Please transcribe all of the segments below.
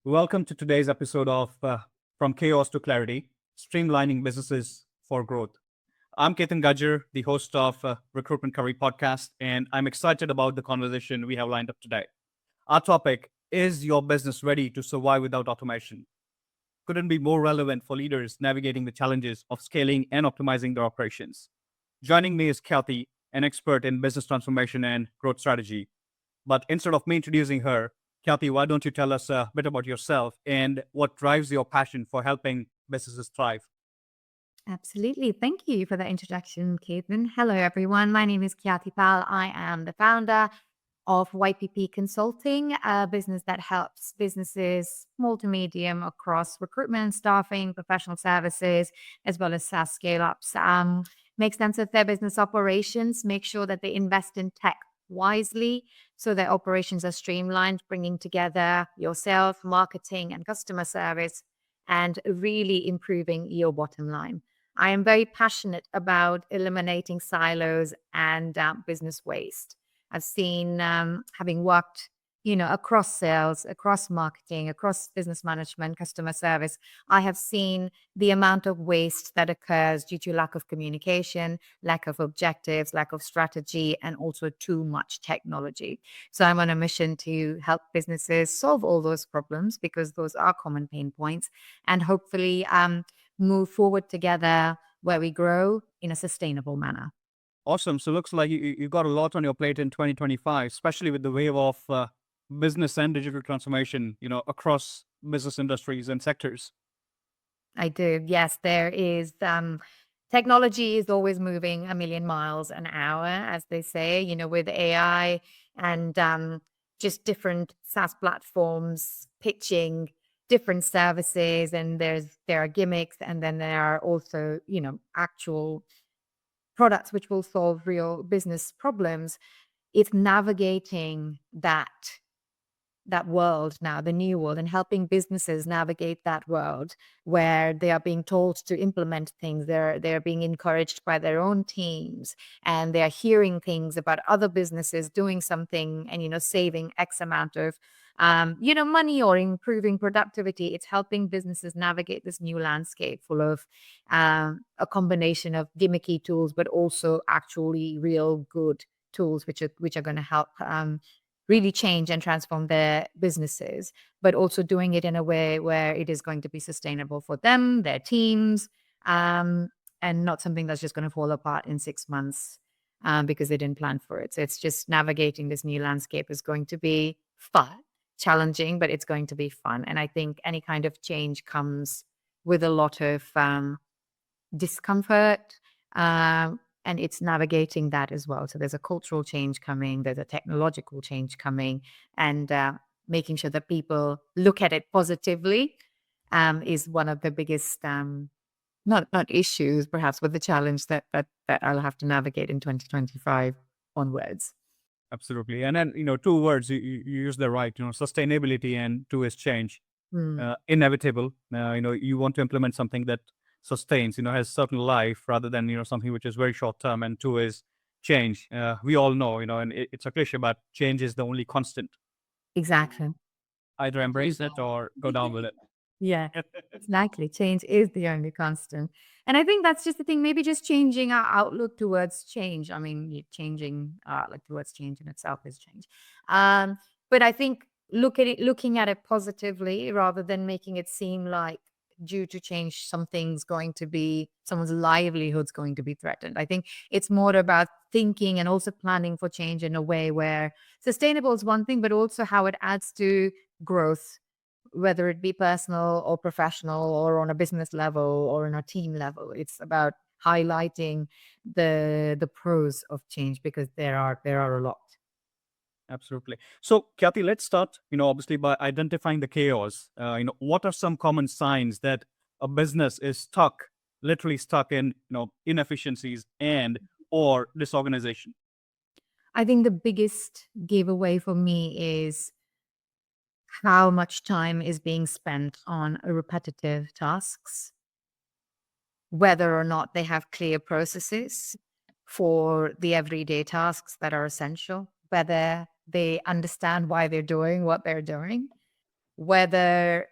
Welcome to today's episode of From Chaos to Clarity, Streamlining Businesses for Growth. I'm Ketan Gajjar, the host of Recruitment Curry Podcast, and I'm excited about the conversation we have lined up today. Our topic is your business ready to survive without automation? Couldn't be more relevant for leaders navigating the challenges of scaling and optimizing their operations. Joining me is Khyati, an expert in business transformation and growth strategy. But instead of me introducing her, Khyati, why don't you tell us a bit about yourself and what drives your passion for helping businesses thrive? Absolutely. Thank you for that introduction, Ketan. Hello, everyone. My name is Khyati Pal. I am the founder of YPP Consulting, a business that helps businesses, small to medium, across recruitment, staffing, professional services, as well as SaaS scale ups, make sense of their business operations, make sure that they invest in tech wisely so their operations are streamlined, bringing together yourself, marketing, and customer service, and really improving your bottom line. I am very passionate about eliminating silos and business waste. I've seen, having worked, across sales, across marketing, across business management, customer service, I have seen the amount of waste that occurs due to lack of communication, lack of objectives, lack of strategy, and also too much technology. So I'm on a mission to help businesses solve all those problems because those are common pain points, and hopefully move forward together where we grow in a sustainable manner. Awesome. So looks like you got a lot on your plate in 2025, especially with the wave of business and digital transformation, across business industries and sectors. I do. Yes, there is. Technology is always moving a million miles an hour, as they say, with AI and just different SaaS platforms pitching different services. And there are gimmicks, and then there are also, actual products which will solve real business problems. It's navigating that world now, the new world, and helping businesses navigate that world where they are being told to implement things. They're being encouraged by their own teams, and they're hearing things about other businesses doing something and saving X amount of money or improving productivity. It's helping businesses navigate this new landscape full of a combination of gimmicky tools, but also actually real good tools which are going to help really change and transform their businesses, but also doing it in a way where it is going to be sustainable for them, their teams, and not something that's just going to fall apart in 6 months because they didn't plan for it. So it's just navigating this new landscape is going to be fun, challenging, but it's going to be fun. And I think any kind of change comes with a lot of discomfort, and it's navigating that as well. So there's a cultural change coming, there's a technological change coming, and making sure that people look at it positively is one of the biggest, not issues perhaps, but the challenge that I'll have to navigate in 2025 onwards. Absolutely. And then, two words, you use the right, sustainability, and two is change. Mm. Inevitable. You want to implement something that sustains, has certain life rather than, something which is very short term. And two is change. We all know, and it's a cliche, but change is the only constant. Exactly. Either embrace it or go down with it. Yeah, exactly. Change is the only constant. And I think that's just the thing, maybe just changing our outlook towards change. I mean, changing like towards change in itself is change. But I think looking at it positively rather than making it seem like due to change, someone's livelihood's going to be threatened. I think it's more about thinking and also planning for change in a way where sustainable is one thing, but also how it adds to growth, whether it be personal or professional or on a business level or on a team level. It's about highlighting the pros of change because there are a lot. Absolutely. So, Kathy, let's start, obviously by identifying the chaos. What are some common signs that a business is literally stuck in, inefficiencies and or disorganization? I think the biggest giveaway for me is how much time is being spent on repetitive tasks, whether or not they have clear processes for the everyday tasks that are essential, whether they understand why they're doing what they're doing. whether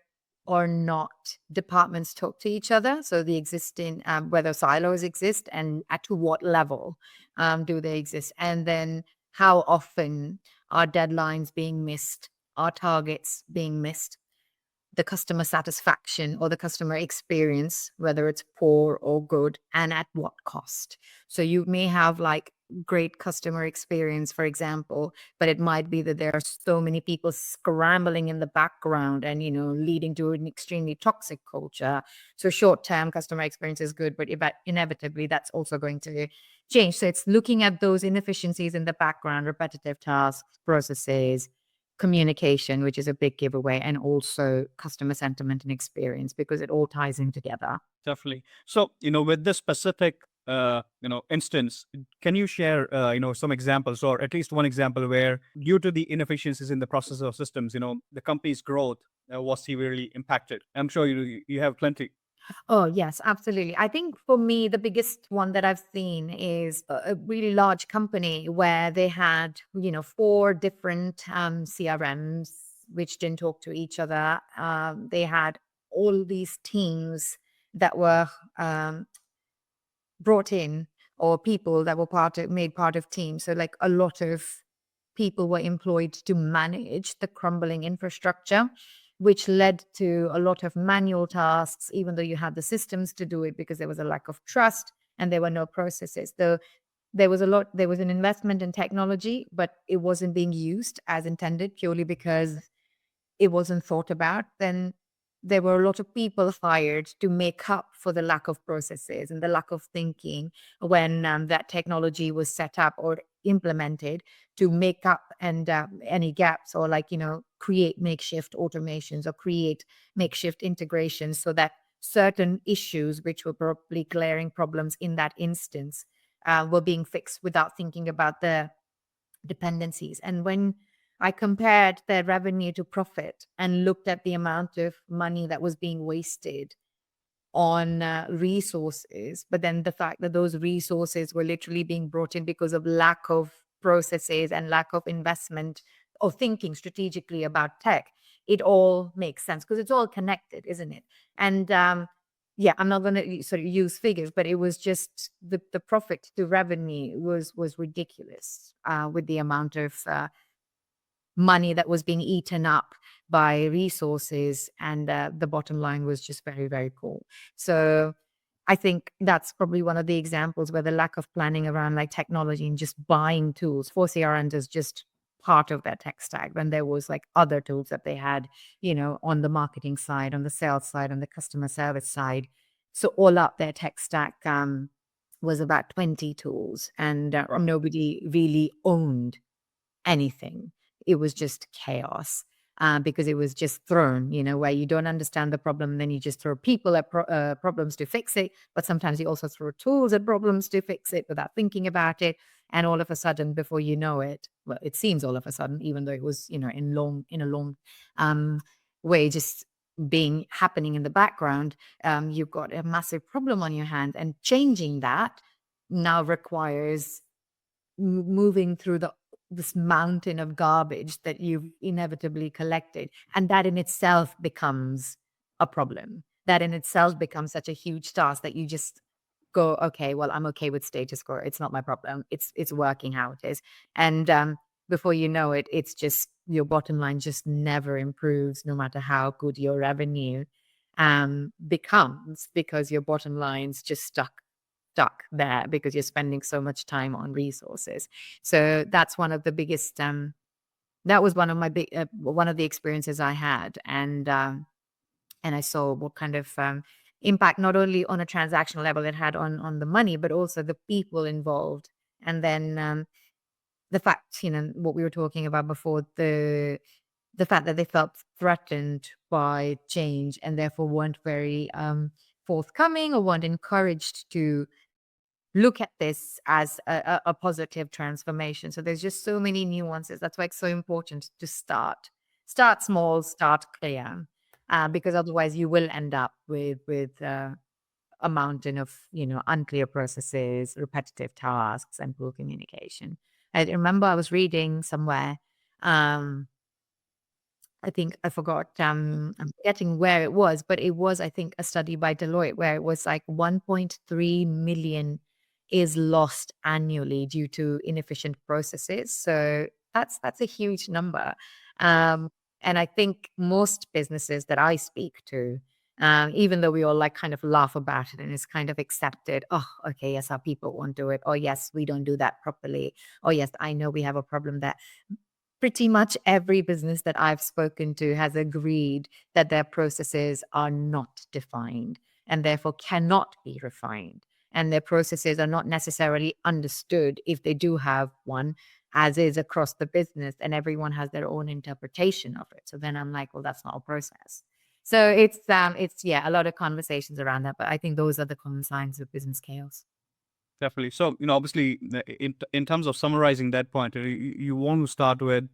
or not departments talk to each other. So the existing, whether silos exist and at to what level do they exist? And then how often are deadlines being missed? Are targets being missed? The customer satisfaction or the customer experience, whether it's poor or good, and at what cost. So you may have like great customer experience, for example, but it might be that there are so many people scrambling in the background and, leading to an extremely toxic culture. So short-term customer experience is good, but inevitably that's also going to change. So it's looking at those inefficiencies in the background, repetitive tasks, processes, communication, which is a big giveaway, and also customer sentiment and experience, because it all ties in together. Definitely. So, with this specific, instance, can you share, some examples, or at least one example where, due to the inefficiencies in the process or systems, the company's growth was severely impacted? I'm sure you have plenty. Oh, yes, absolutely. I think for me, the biggest one that I've seen is a really large company where they had, 4 different CRMs which didn't talk to each other. They had all these teams that were brought in, or people that were made part of teams. So like a lot of people were employed to manage the crumbling infrastructure, which led to a lot of manual tasks, even though you had the systems to do it, because there was a lack of trust and there were no processes. There was an investment in technology, but it wasn't being used as intended, purely because it wasn't thought about. Then there were a lot of people hired to make up for the lack of processes and the lack of thinking when that technology was set up or implemented, to make up and any gaps, or create makeshift automations or create makeshift integrations, so that certain issues which were probably glaring problems in that instance were being fixed without thinking about the dependencies. And when I compared their revenue to profit and looked at the amount of money that was being wasted on resources, but then the fact that those resources were literally being brought in because of lack of processes and lack of investment or thinking strategically about tech, it all makes sense, because it's all connected, isn't it? And yeah, I'm not going to sort of use figures, but it was just the profit to revenue was ridiculous with the amount of money that was being eaten up by resources, and the bottom line was just very, very poor. So I think that's probably one of the examples where the lack of planning around like technology and just buying tools for CRM is just part of their tech stack, when there was like other tools that they had, on the marketing side, on the sales side, on the customer service side. So all up, their tech stack was about 20 tools, and nobody really owned anything. It was just chaos, because it was just thrown, where you don't understand the problem, then you just throw people at problems to fix it. But sometimes you also throw tools at problems to fix it without thinking about it. And all of a sudden, before you know it, well, it seems all of a sudden, even though it was, in a long way, just happening in the background, you've got a massive problem on your hands, and changing that now requires moving through this mountain of garbage that you've inevitably collected. And that in itself becomes a problem. That in itself becomes such a huge task that you just go, okay, well, I'm okay with status quo. It's not my problem. It's working how it is. And before you know it, it's just your bottom line just never improves, no matter how good your revenue becomes, because your bottom line's just stuck there because you're spending so much time on resources. So that's one of the biggest that was one of my big one of the experiences I had. And I saw what kind of impact, not only on a transactional level, it had on the money, but also the people involved. And then the fact, what we were talking about before, the fact that they felt threatened by change, and therefore weren't very forthcoming, or weren't encouraged to look at this as a positive transformation. So there's just so many nuances. That's why it's so important to start small, start clear, because otherwise you will end up with a mountain of unclear processes, repetitive tasks, and poor communication. I remember I was reading somewhere I think I forgot, I'm forgetting where it was, but it was, I think, a study by Deloitte where it was like 1.3 million is lost annually due to inefficient processes. So that's a huge number. Um, and I think most businesses that I speak to, even though we all like kind of laugh about it and it's kind of accepted, oh, okay, yes, our people won't do it. Or yes, we don't do that properly. Or yes, I know we have a problem there. Pretty much every business that I've spoken to has agreed that their processes are not defined and therefore cannot be refined. And their processes are not necessarily understood if they do have one, as is across the business, and everyone has their own interpretation of it. So then I'm like, well, that's not a process. So it's yeah, a lot of conversations around that, but I think those are the common signs of business chaos. Definitely. So, obviously, in terms of summarizing that point, you want to start with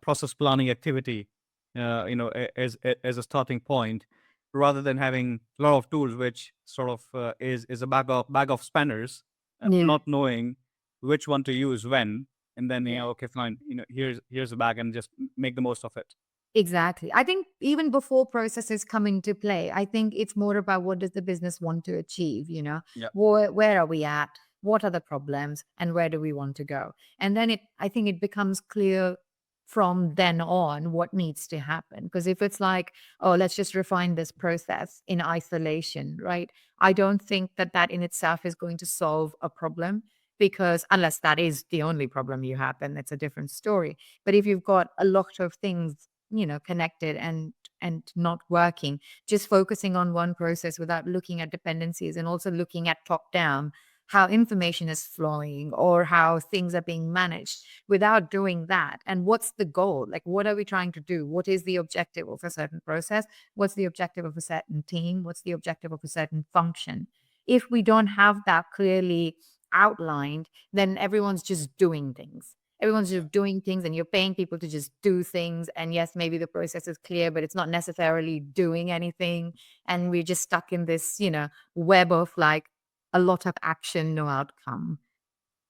process planning activity, as a starting point, rather than having a lot of tools, which sort of is a bag of spanners, Yeah. not knowing which one to use when, and then Yeah. okay, fine, here's a bag, and just make the most of it. Exactly. I think even before processes come into play, I think it's more about what does the business want to achieve, Yeah. where are we at? What are the problems and where do we want to go? And then I think it becomes clear from then on what needs to happen. Because if it's like, oh, let's just refine this process in isolation, right? I don't think that that in itself is going to solve a problem because unless that is the only problem you have, then it's a different story. But if you've got a lot of things connected and not working, just focusing on one process without looking at dependencies and also looking at top down how information is flowing or how things are being managed without doing that. And what's the goal? Like, what are we trying to do? What is the objective of a certain process? What's the objective of a certain team? What's the objective of a certain function? If we don't have that clearly outlined, then everyone's just doing things. Everyone's just doing things and you're paying people to just do things. And yes, maybe the process is clear, but it's not necessarily doing anything. And we're just stuck in this, web of like a lot of action, no outcome.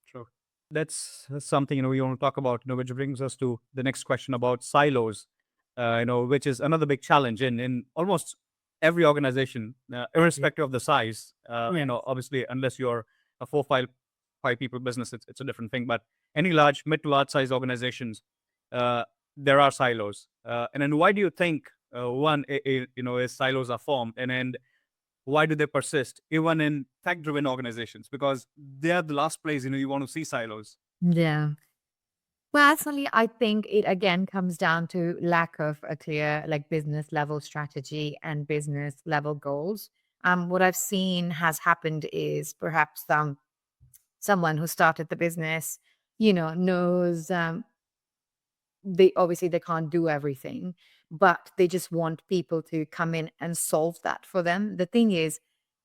True. That's something we want to talk about. Which brings us to the next question about silos. Which is another big challenge in almost every organization, irrespective of the size. Obviously, unless you're a five people business, it's a different thing. But any mid to large size organizations, uh, there are silos. And then why do you think is silos are formed, and then why do they persist even in tech-driven organizations? Because they are the last place you want to see silos. Yeah. Personally, I think it again comes down to lack of a clear like business level strategy and business level goals. What I've seen has happened is perhaps someone who started the business, knows they obviously they can't do everything, but they just want people to come in and solve that for them. The thing is,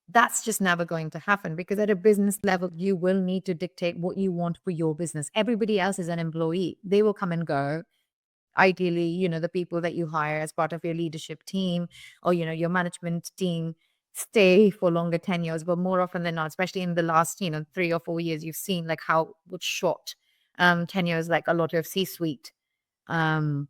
that's just never going to happen because at a business level, you will need to dictate what you want for your business. Everybody else is an employee. They will come and go. Ideally, the people that you hire as part of your leadership team or, your management team stay for longer tenures, but more often than not, especially in the last, 3 or 4 years, you've seen like how short tenures, like a lot of C-suite um,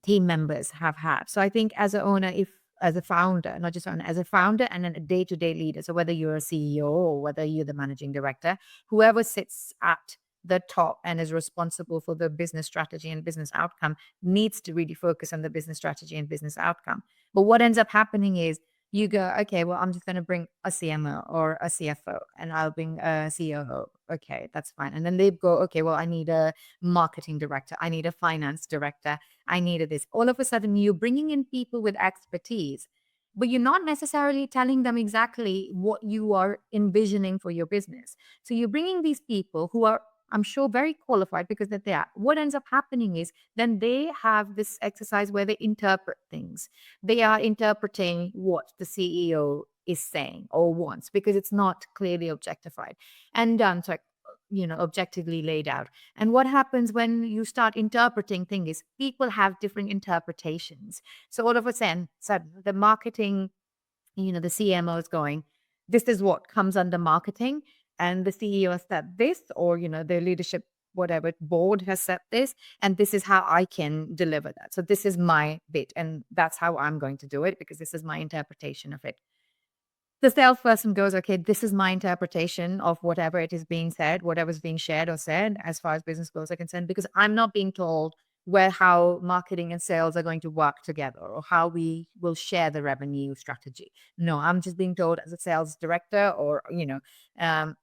team members have had. So I think as an owner, if as a founder, not just owner, as a founder and then a day-to-day leader, so whether you're a CEO or whether you're the managing director, whoever sits at the top and is responsible for the business strategy and business outcome needs to really focus on the business strategy and business outcome. But what ends up happening is you go, okay, well, I'm just going to bring a CMO or a CFO and I'll bring a COO. Okay, that's fine. And then they go, okay, well, I need a marketing director. I need a finance director. I needed this. All of a sudden, you're bringing in people with expertise, but you're not necessarily telling them exactly what you are envisioning for your business. So you're bringing these people who are, I'm sure, very qualified because that they are. What ends up happening is then they have this exercise where they interpret things. They are interpreting what the CEO is saying or wants because it's not clearly objectified and sorry, objectively laid out. And what happens when you start interpreting things is people have different interpretations. So all of a sudden the marketing, the CMO is going, this is what comes under marketing. And the CEO said this, or, the leadership whatever board has set this, and this is how I can deliver that. So this is my bit, and that's how I'm going to do it because this is my interpretation of it. The salesperson goes, okay, this is my interpretation of whatever it is being said, whatever's being shared or said as far as business goals are concerned, because I'm not being told where how marketing and sales are going to work together or how we will share the revenue strategy. No, I'm just being told as a sales director or,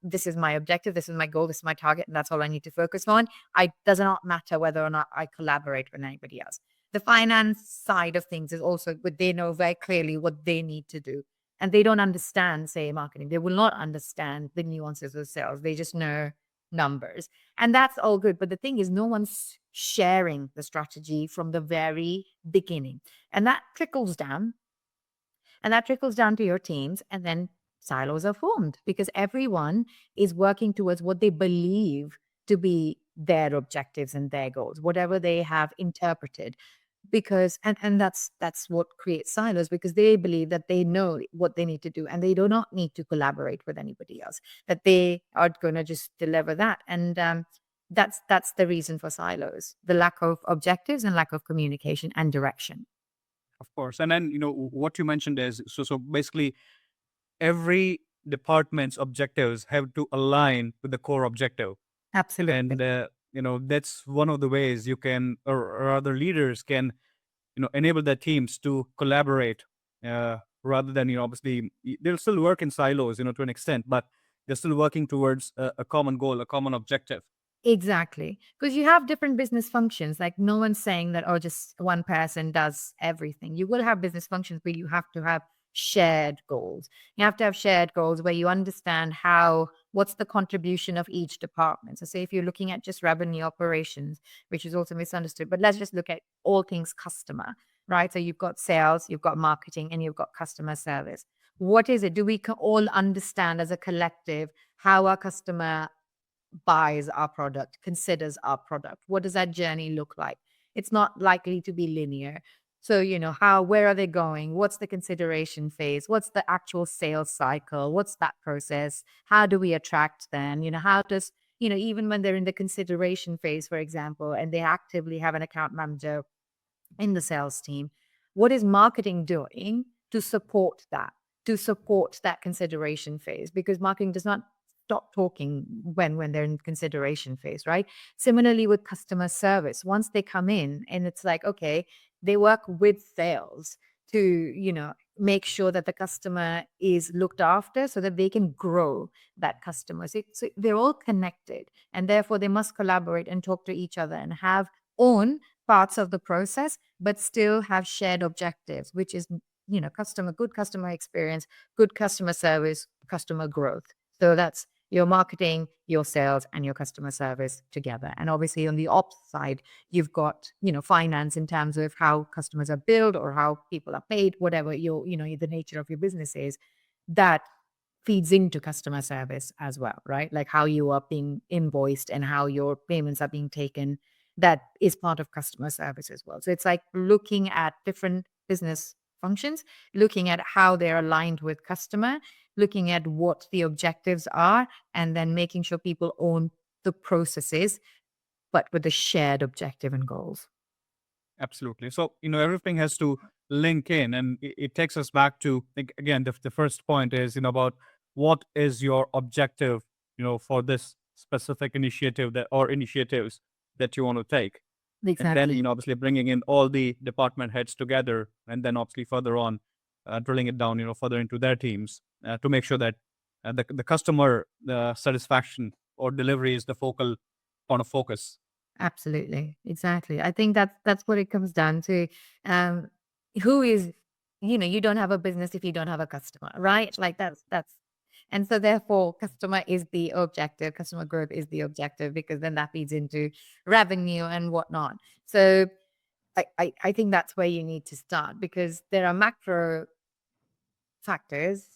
this is my objective, this is my goal, this is my target, and that's all I need to focus on. It does not matter whether or not I collaborate with anybody else. The finance side of things is also, but they know very clearly what they need to do. And they don't understand, say, marketing. They will not understand the nuances of sales. They just know numbers. And that's all good. But the thing is, no one's sharing the strategy from the very beginning. And that trickles down. And that trickles down to your teams. And then silos are formed because everyone is working towards what they believe to be their objectives and their goals, whatever they have interpreted, because and that's what creates silos, because they believe that they know what they need to do and they do not need to collaborate with anybody else, that they are going to just deliver that. And that's the reason for silos: the lack of objectives and lack of communication and direction. Of course. And then, what you mentioned is so basically every department's objectives have to align with the core objective. Absolutely. And, that's one of the ways you can, or other leaders can, enable their teams to collaborate rather than, obviously, they'll still work in silos, to an extent, but they're still working towards a common goal, a common objective. Exactly. Because you have different business functions. Like, no one's saying that, oh, just one person does everything. You will have business functions, but you have to have shared goals. You have to have shared goals where you understand what's the contribution of each department. So say if you're looking at just revenue operations, which is also misunderstood, but let's just look at all things customer, right? So you've got sales, you've got marketing, and you've got customer service. What is it? Do we all understand as a collective how our customer buys our product, considers our product? What does that journey look like? It's not likely to be linear. So, where are they going? What's the consideration phase? What's the actual sales cycle? What's that process? How do we attract them? How does, even when they're in the consideration phase, for example, and they actively have an account manager in the sales team, what is marketing doing to support that consideration phase? Because marketing does not stop talking when they're in consideration phase, right? Similarly with customer service, once they come in and it's like, okay, they work with sales to make sure that the customer is looked after so that they can grow that customer. So they're all connected, and therefore they must collaborate and talk to each other and have own parts of the process, but still have shared objectives, which is good customer experience, good customer service, customer growth. So that's your marketing, your sales, and your customer service together. And obviously on the ops side, you've got, finance in terms of how customers are billed or how people are paid, whatever the nature of your business is, that feeds into customer service as well, right? Like how you are being invoiced and how your payments are being taken. That is part of customer service as well. So it's like looking at different business functions, looking at how they're aligned with customer, looking at what the objectives are, and then making sure people own the processes, but with a shared objective and goals. Absolutely. So, everything has to link in, and it takes us back to, again, the first point is, about what is your objective, for this specific initiative or initiatives that you want to take. And then, obviously bringing in all the department heads together, and then obviously further on, drilling it down, further into their teams to make sure that the customer satisfaction or delivery is the focal point of focus. Absolutely. Exactly. I think that's what it comes down to. Who is, you don't have a business if you don't have a customer, right? Like that's and so therefore customer is the objective, customer growth is the objective, because then that feeds into revenue and whatnot. So I think that's where you need to start, because there are macro factors,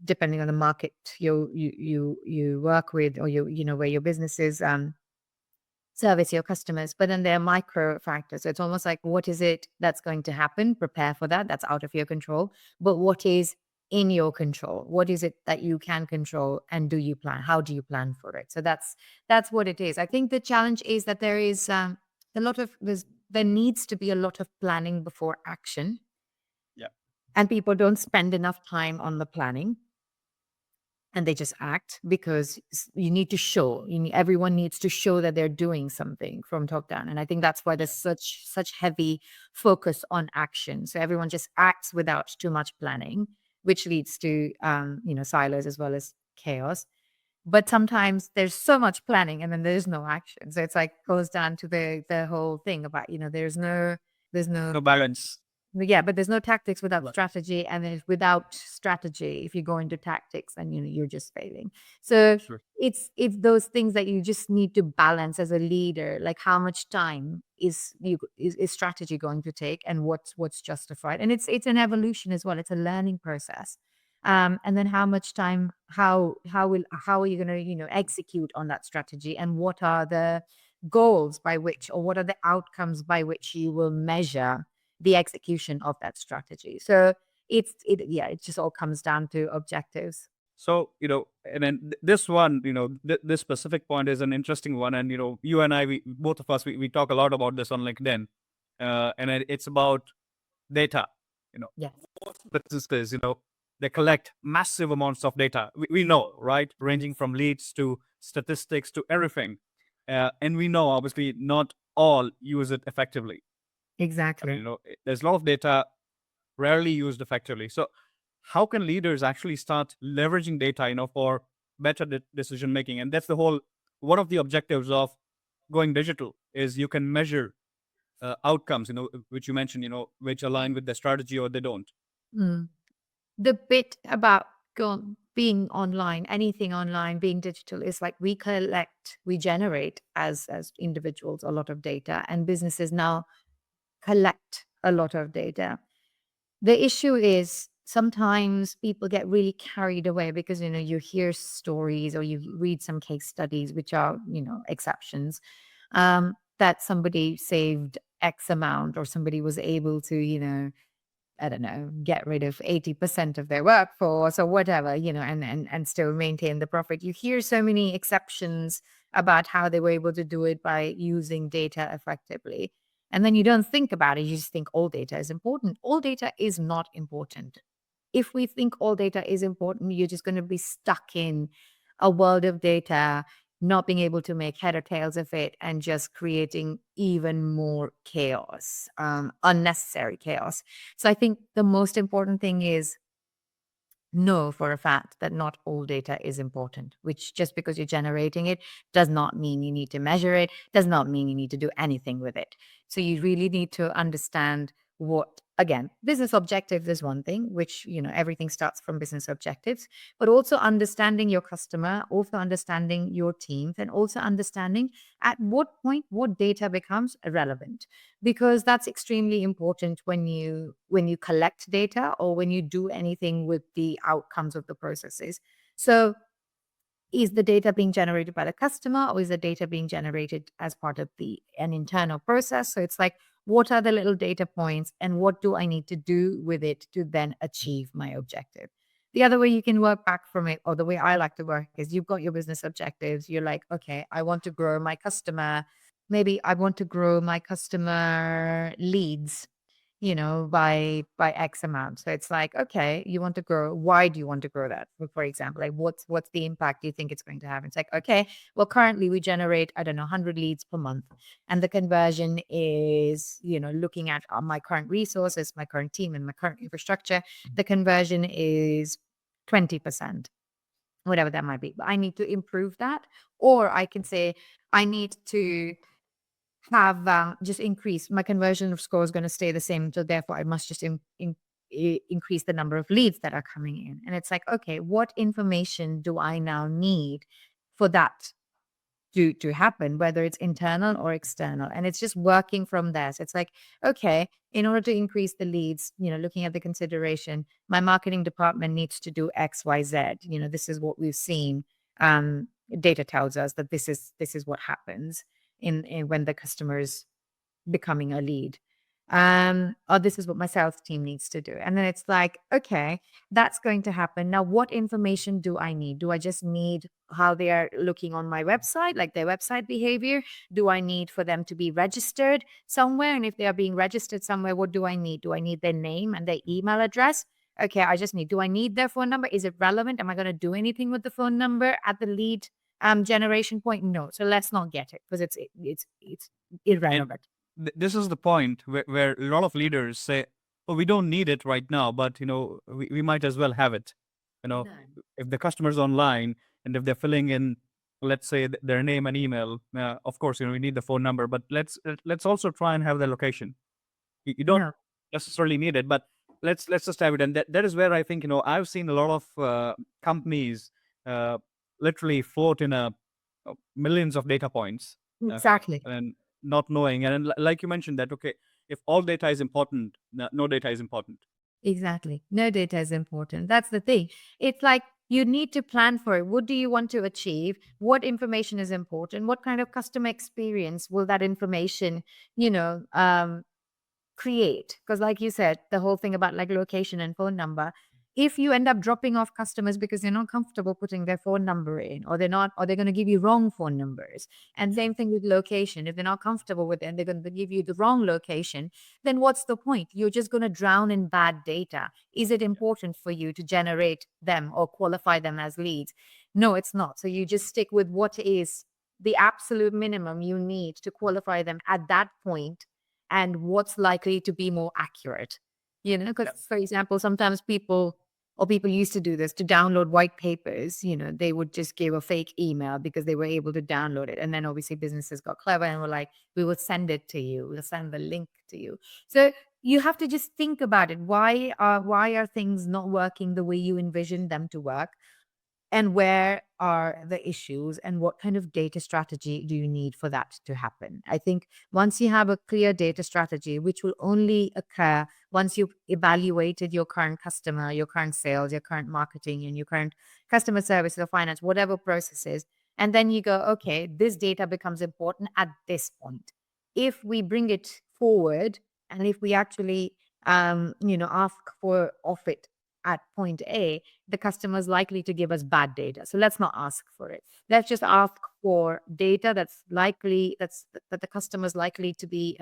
depending on the market you work with, or where your business is service your customers. But then there are micro factors. So it's almost like, what is it that's going to happen? Prepare for that. That's out of your control. But what is in your control? What is it that you can control, and do you plan? How do you plan for it? So that's what it is. I think the challenge is that there is a lot of there needs to be a lot of planning before action, Yeah. and people don't spend enough time on the planning, and they just act because you need to show. Everyone needs to show that they're doing something from top down, and I think that's why there's such heavy focus on action. So everyone just acts without too much planning, which leads to silos as well as chaos. But sometimes there's so much planning and then there's no action. So it's like goes down to the whole thing about there's no No balance. yeah, but there's no tactics without Right. strategy, and then without strategy, if you go into tactics, then you're just failing. So Sure. it's those things that you just need to balance as a leader. Like, how much time is strategy going to take, and what's justified? And it's an evolution as well. It's a learning process. And then how much time? How are you going to execute on that strategy? And what are the goals by which, or what are the outcomes by which you will measure the execution of that strategy? So it just all comes down to objectives. So, and then this one, this specific point is an interesting one. And, you and I, both of us, we talk a lot about this on LinkedIn. And it's about data. Yes. Most businesses, they collect massive amounts of data. We know, right? Ranging from leads to statistics to everything. And we know, obviously, not all use it effectively. Exactly. There's a lot of data rarely used effectively. So how can leaders actually start leveraging data, for better decision making? And that's one of the objectives of going digital is you can measure outcomes, which you mentioned, which align with the strategy or they don't. Mm. The bit about being online, anything online, being digital, is like we generate as individuals a lot of data, and businesses now collect a lot of data. The issue is sometimes people get really carried away because, you hear stories or you read some case studies, which are, exceptions, that somebody saved X amount, or somebody was able to, I don't know, get rid of 80% of their workforce or whatever, and still maintain the profit. You hear so many exceptions about how they were able to do it by using data effectively. And then you don't think about it. You just think all data is important. All data is not important. If we think all data is important, you're just going to be stuck in a world of data, not being able to make head or tails of it, and just creating even more chaos, unnecessary chaos. So I think the most important thing is know for a fact that not all data is important, which just because you're generating it does not mean you need to measure it, does not mean you need to do anything with it. So you really need to understand what, again, business objectives is one thing, which, everything starts from business objectives, but also understanding your customer, also understanding your teams, and also understanding at what point what data becomes irrelevant, because that's extremely important when you collect data or when you do anything with the outcomes of the processes. So is the data being generated by the customer, or is the data being generated as part of an internal process? So it's like, what are the little data points, and what do I need to do with it to then achieve my objective? The other way you can work back from it, or the way I like to work, is you've got your business objectives. You're like, okay, I want to grow my customer. Maybe I want to grow my customer leads, by X amount. So it's like, okay, you want to grow. Why do you want to grow that? For example, like what's the impact you think it's going to have? It's like, okay, well, currently we generate, I don't know, 100 leads per month. And the conversion is, looking at my current resources, my current team, and my current infrastructure, the conversion is 20%, whatever that might be. But I need to improve that. Or I can say, I need to have just increase my conversion of score is going to stay the same, so therefore I must just increase the number of leads that are coming in. And it's like, okay, what information do I now need for that to happen, whether it's internal or external? And it's just working from there. So it's like, okay, in order to increase the leads, looking at the consideration, my marketing department needs to do XYZ. This is what we've seen. Data tells us that this is what happens in when the customer is becoming a lead. or this is what my sales team needs to do. And then it's like, okay, that's going to happen. Now, what information do I need? Do I just need how they are looking on my website, like their website behavior? Do I need for them to be registered somewhere? And if they are being registered somewhere, what do I need? Do I need their name and their email address? Okay, I just need, do I need their phone number? Is it relevant? Am I going to do anything with the phone number at the lead generation point? No. So let's not get it because it's And irrelevant. this is the point where a lot of leaders say, "Oh, we don't need it right now, but we might as well have it." You know, No. if the customer's online and if they're filling in, let's say their name and email, of course, we need the phone number, but let's also try and have the location. You don't No. necessarily need it, but let's just have it. And that is where I think I've seen a lot of companies uh, literally float in millions of data points, uh, Exactly. and not knowing. And like you mentioned that, okay, if all data is important, no data is important. Exactly. No data is important. That's the thing. It's like you need to plan for it. What do you want to achieve? What information is important? What kind of customer experience will that information, you know, create? Because like you said, the whole thing about like location and phone number, if you end up dropping off customers because they're not comfortable putting their phone number in, or they're not, or they're going to give you wrong phone numbers. And same thing with location. If they're not comfortable with it and they're going to give you the wrong location, then what's the point? You're just going to drown in bad data. Is it important for you to generate them or qualify them as leads? No, it's not. So you just stick with what is the absolute minimum you need to qualify them at that point, and what's likely to be more accurate. Because, Yeah. for example, sometimes people used to do this to download white papers. They would just give a fake email because they were able to download it. And then obviously businesses got clever and were like, we will send it to you. We'll send the link to you. So you have to just think about it. Why are things not working the way you envisioned them to work? And where are the issues, and what kind of data strategy do you need for that to happen? I think once you have a clear data strategy, which will only occur once you've evaluated your current customer, your current sales, your current marketing, and your current customer service or finance, whatever processes, and then you go, okay, this data becomes important at this point. If we bring it forward, and if we actually ask for of it at point A, the customer is likely to give us bad data. So let's not ask for it. Let's just ask for data that the customer is likely to be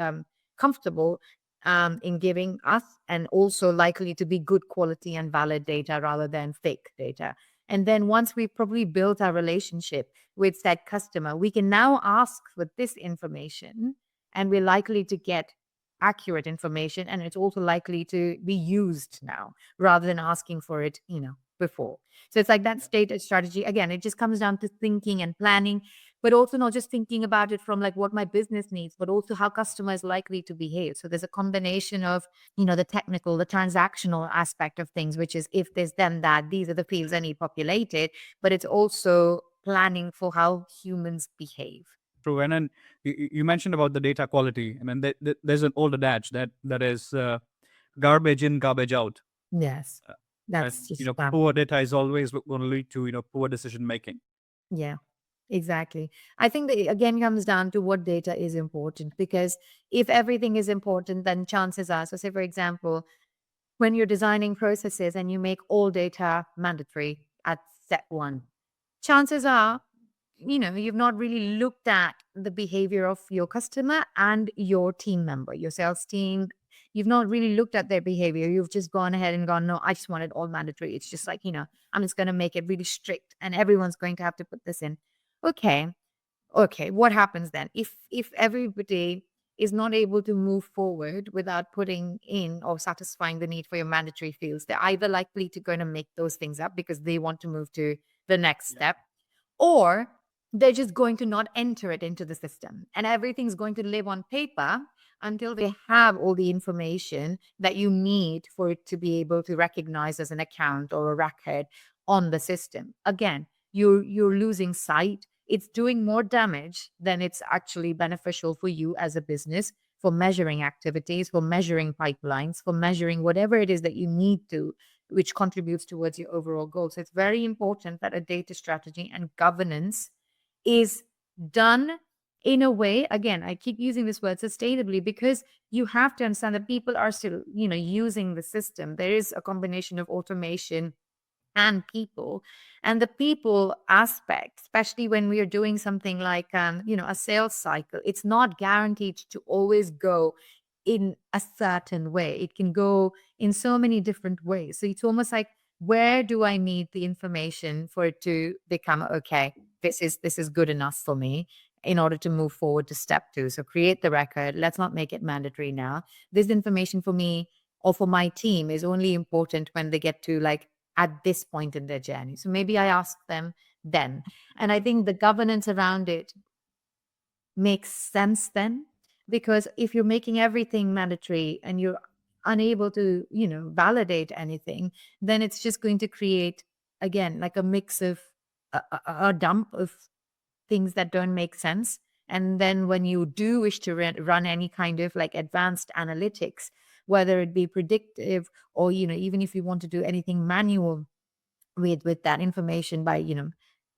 comfortable in giving us, and also likely to be good quality and valid data rather than fake data. And then once we've probably built our relationship with that customer, we can now ask for this information, and we're likely to get accurate information, and it's also likely to be used now rather than asking for it, before. So it's like that state strategy. Again, it just comes down to thinking and planning, but also not just thinking about it from like what my business needs, but also how customer is likely to behave. So there's a combination of, the technical, the transactional aspect of things, which is if there's then that, these are the fields I need populated, but it's also planning for how humans behave. True. And then you mentioned about the data quality. I mean, there's an old adage that is garbage in, garbage out. Yes. Uh, and That's just poor data is always going to lead to poor decision making. yeah. Exactly. I think that it again comes down to what data is important, because if everything is important, then chances are, so say, for example, when you're designing processes and you make all data mandatory at step one, chances are, you've not really looked at the behavior of your customer and your team member, your sales team. You've not really looked at their behavior. You've just gone ahead and gone, no, I just want it all mandatory. It's just like, I'm just going to make it really strict and everyone's going to have to put this in. Okay. Okay. What happens then? If everybody is not able to move forward without putting in or satisfying the need for your mandatory fields, they're either likely to going to make those things up because they want to move to the next step, or they're just going to not enter it into the system, and everything's going to live on paper until they have all the information that you need for it to be able to recognize as an account or a record on the system. Again, you're losing sight. It's doing more damage than it's actually beneficial for you as a business, for measuring activities, for measuring pipelines, for measuring whatever it is that you need to, which contributes towards your overall goal. So it's very important that a data strategy and governance is done in a way, again, I keep using this word sustainably because you have to understand that people are still, using the system. There is a combination of automation and people, and the people aspect, especially when we are doing something like a sales cycle, it's not guaranteed to always go in a certain way. It can go in so many different ways. So it's almost like, where do I need the information for it to become okay, this is good enough for me in order to move forward to step 2. So create the record, let's not make it mandatory now. This information for me or for my team is only important when they get to like at this point in their journey. So maybe I ask them then. And I think the governance around it makes sense then, because if you're making everything mandatory and you're unable to, validate anything, then it's just going to create, again, like a mix of a dump of things that don't make sense. And then when you do wish to run any kind of like advanced analytics, whether it be predictive or, even if you want to do anything manual with that information by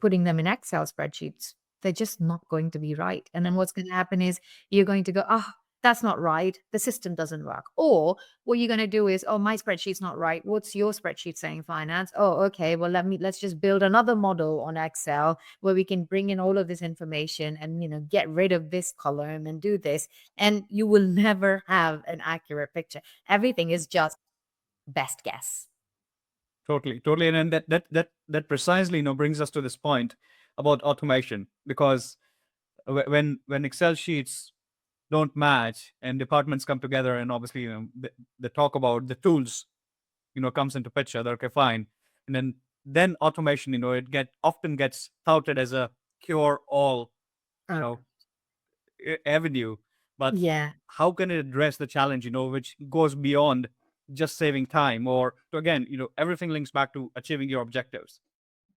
putting them in Excel spreadsheets, they're just not going to be right. And then what's going to happen is you're going to go, oh, that's not right, the system doesn't work. Or what you're going to do is, oh, my spreadsheet's not right, what's your spreadsheet saying, finance? Oh, okay, well, let's just build another model on Excel where we can bring in all of this information and get rid of this column and do this, and you will never have an accurate picture. Everything is just best guess. Totally, totally, and then that precisely brings us to this point about automation, because when Excel sheets don't match and departments come together, and obviously they talk about the tools comes into picture. They're okay, fine, and then automation, it often gets touted as a cure all you Oh, know avenue. But yeah. how can it address the challenge, which goes beyond just saving time, or to, again, everything links back to achieving your objectives?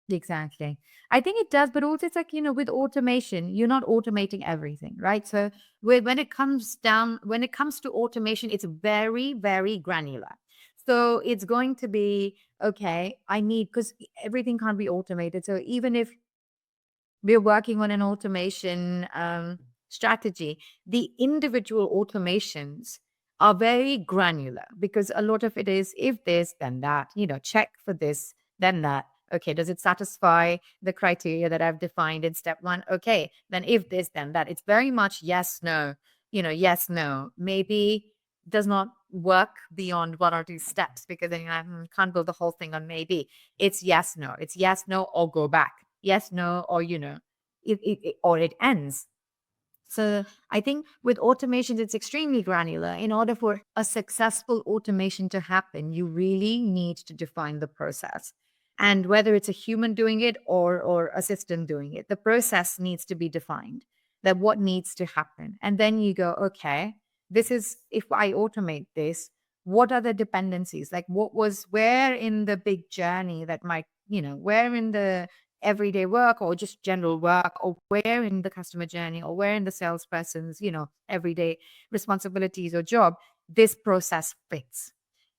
Exactly. I think it does, but also it's like, with automation, you're not automating everything, right? So when it comes to automation, it's very, very granular. So it's going to be, okay, because everything can't be automated. So even if we're working on an automation strategy, the individual automations are very granular because a lot of it is, if this, then that, check for this, then that. Okay, does it satisfy the criteria that I've defined in step 1? Okay, then if this, then that. It's very much yes, no, yes, no. Maybe does not work beyond 1 or 2 steps, because then I can't build the whole thing on maybe. It's yes, no. It's yes, no, or go back. Yes, no, or or it ends. So I think with automations, it's extremely granular. In order for a successful automation to happen, you really need to define the process. And whether it's a human doing it or a system doing it, the process needs to be defined, that what needs to happen. And then you go, okay, this is, if I automate this, what are the dependencies? Like where in the big journey that might, where in the everyday work or just general work, or where in the customer journey, or where in the salesperson's, everyday responsibilities or job, this process fits.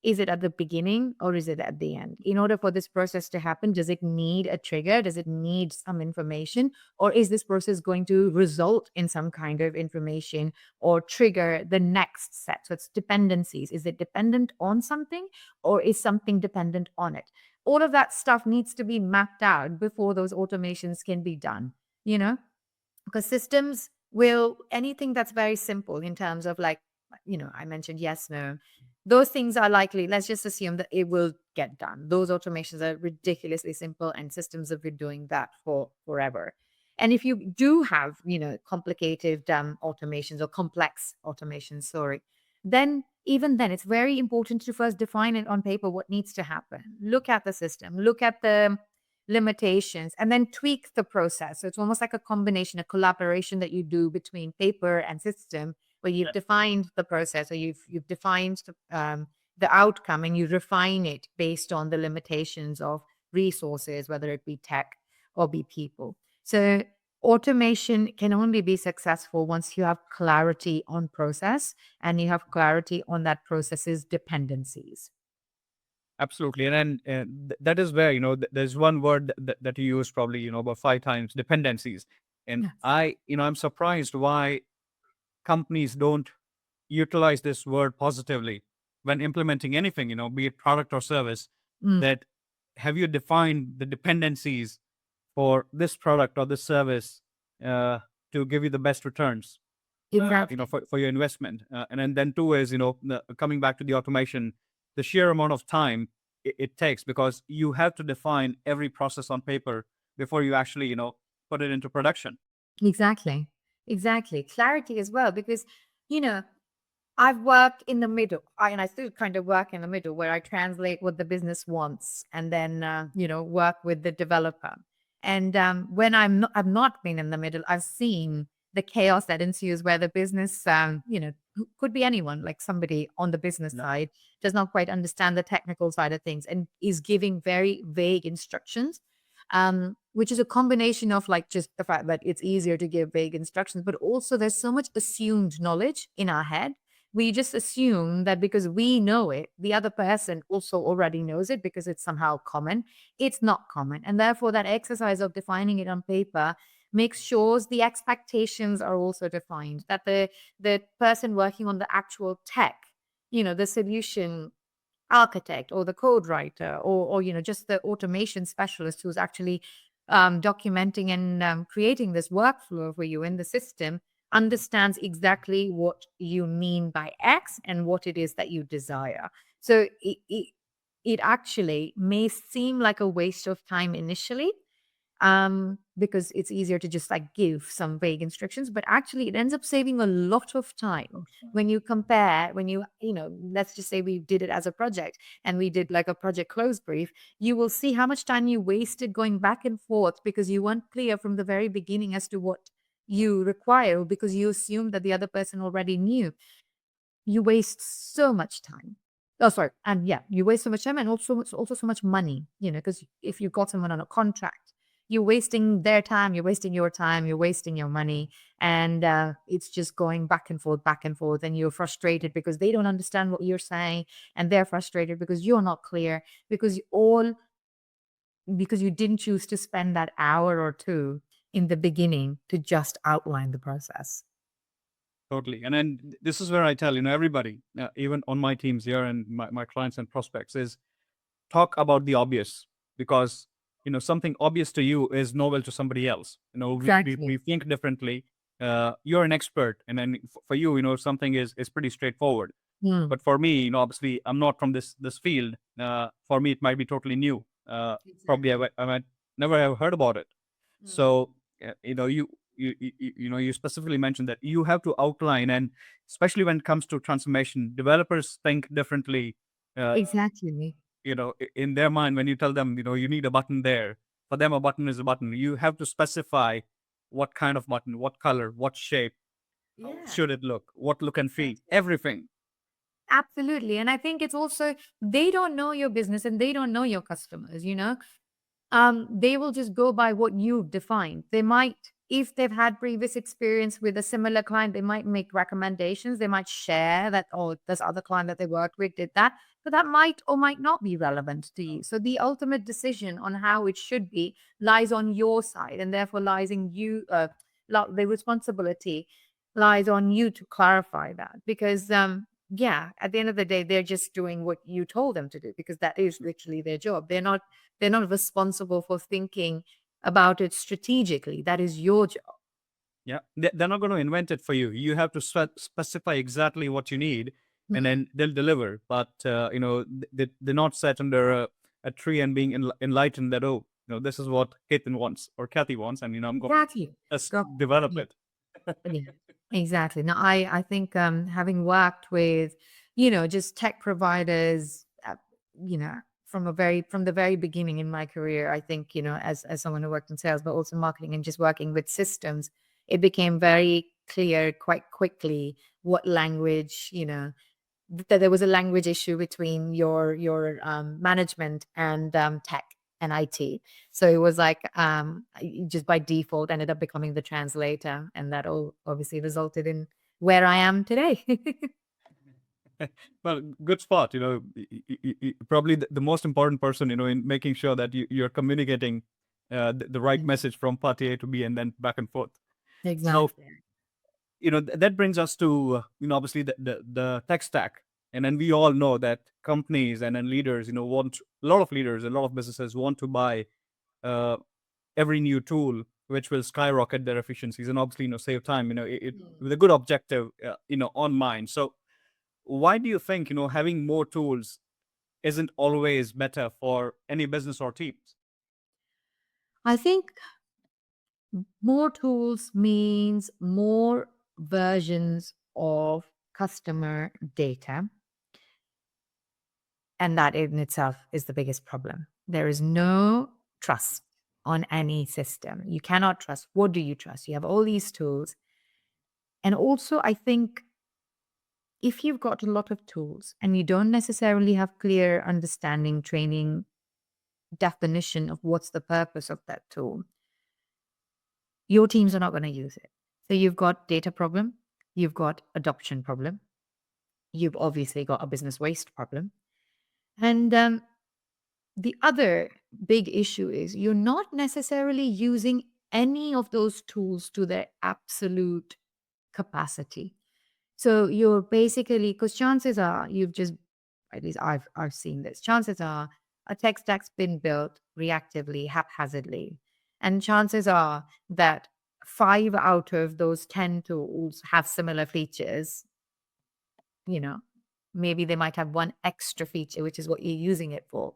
Is it at the beginning or is it at the end? In order for this process to happen, does it need a trigger? Does it need some information? Or is this process going to result in some kind of information or trigger the next set? So it's dependencies. Is it dependent on something, or is something dependent on it? All of that stuff needs to be mapped out before those automations can be done, because systems will, anything that's very simple in terms of like, I mentioned yes, no, those things are likely, let's just assume that it will get done. Those automations are ridiculously simple, and systems have been doing that for forever. And if you do have, complicated automations or complex automations, sorry, then even then it's very important to first define it on paper what needs to happen. Look at the system, look at the limitations, and then tweak the process. So it's almost like a combination, a collaboration that you do between paper and system, where you've defined the process, or you've defined the outcome, and you refine it based on the limitations of resources, whether it be tech or be people. So automation can only be successful once you have clarity on process and you have clarity on that process's dependencies. Absolutely, and then that is where there's one word that you use probably about 5 times: dependencies. And Yes. I'm surprised why companies don't utilize this word positively when implementing anything, be it product or service. Mm, That have you defined the dependencies for this product or this service uh, to give you the best returns, exactly. for your investment. And then two is, coming back to the automation, the sheer amount of time it takes, because you have to define every process on paper before you actually, put it into production. Exactly. Exactly. Clarity as well, because, you know, I've worked in the middle, and I still kind of work in the middle where I translate what the business wants and then, work with the developer. And when I've not been in the middle, I've seen the chaos that ensues where the business, could be anyone, like somebody on the business Yeah. side does not quite understand the technical side of things and is giving very vague instructions, which is a combination of like just the fact that it's easier to give vague instructions, but also there's so much assumed knowledge in our head. We just assume that because we know it, the other person also already knows it because it's somehow common. It's not common. And therefore, that exercise of defining it on paper makes sure the expectations are also defined, that the person working on the actual tech, the solution architect or the code writer or just the automation specialist who's actually documenting and creating this workflow for you in the system understands exactly what you mean by X and what it is that you desire. So it actually may seem like a waste of time initially, because it's easier to just like give some vague instructions, but actually it ends up saving a lot of time when you compare, let's just say we did it as a project and we did like a project close brief. You will see how much time you wasted going back and forth because you weren't clear from the very beginning as to what you require, because you assumed that the other person already knew. You waste so much time. Oh, sorry. And yeah, you waste so much time and also so much money, because if you got someone on a contract, you're wasting their time, you're wasting your time, you're wasting your money. And it's just going back and forth. And you're frustrated because they don't understand what you're saying. And they're frustrated because you're not clear, because you didn't choose to spend that hour or two in the beginning to just outline the process. Totally. And then this is where I tell, everybody, even on my teams here and my clients and prospects, is talk about the obvious, because something obvious to you is novel to somebody else. We Exactly. think differently. You're an expert, and then for you, something is pretty straightforward. Hmm. But for me, obviously, I'm not from this field. For me, it might be totally new. Probably Exactly. I might never have heard about it. Hmm. So you specifically mentioned that you have to outline, and especially when it comes to transformation, developers think differently. Uh, Exactly. in their mind, when you tell them, you need a button there, for them a button is a button. You have to specify what kind of button, what color, what shape, how Yeah. should it look, what look and feel, Exactly. everything. Absolutely. And I think it's also, they don't know your business and they don't know your customers. They will just go by what you've defined. They might, if they've had previous experience with a similar client, they might make recommendations. They might share that, oh, this other client that they worked with did that, but that might or might not be relevant to you. So the ultimate decision on how it should be lies on your side, and therefore lies in you. The responsibility lies on you to clarify that, because yeah, at the end of the day, they're just doing what you told them to do because that is literally their job. They're not responsible for thinking about it strategically. That is your job. Yeah, they're not going to invent it for you. You have to specify exactly what you need, and Mhm. then they'll deliver. But they're not set under a tree and being enlightened that, oh, this is what Ketan wants or Kathy wants, and I'm going Exactly. to just Go. develop Yeah. it. Yeah. Exactly. Now, I think having worked with, just tech providers, from the very beginning in my career, I think, as someone who worked in sales, but also marketing and just working with systems, it became very clear quite quickly what language, that there was a language issue between your management and tech and IT. So it was like just by default ended up becoming the translator, and that all obviously resulted in where I am today. Well, good spot. Probably the most important person, in making sure that you're communicating the right message from party A to B and then back and forth. So, Exactly. that brings us to, obviously the tech stack. And then we all know that companies and then leaders, want a lot of leaders, a lot of businesses want to buy uh, every new tool which will skyrocket their efficiencies and obviously, save time, with a good objective, on mind. So why do you think, having more tools isn't always better for any business or teams? I think more tools means more versions of customer data. And that in itself is the biggest problem. There is no trust on any system. You cannot trust. What do you trust? You have all these tools. And also, I think if you've got a lot of tools and you don't necessarily have clear understanding, training, definition of what's the purpose of that tool, your teams are not going to use it. So you've got data problem, you've got adoption problem, you've obviously got a business waste problem. And the other big issue is you're not necessarily using any of those tools to their absolute capacity. So you're basically, because chances are you've just, at least I've seen this, chances are a tech stack's been built reactively, haphazardly. And chances are that 5 out of those 10 tools have similar features. You know, maybe they might have one extra feature, which is what you're using it for.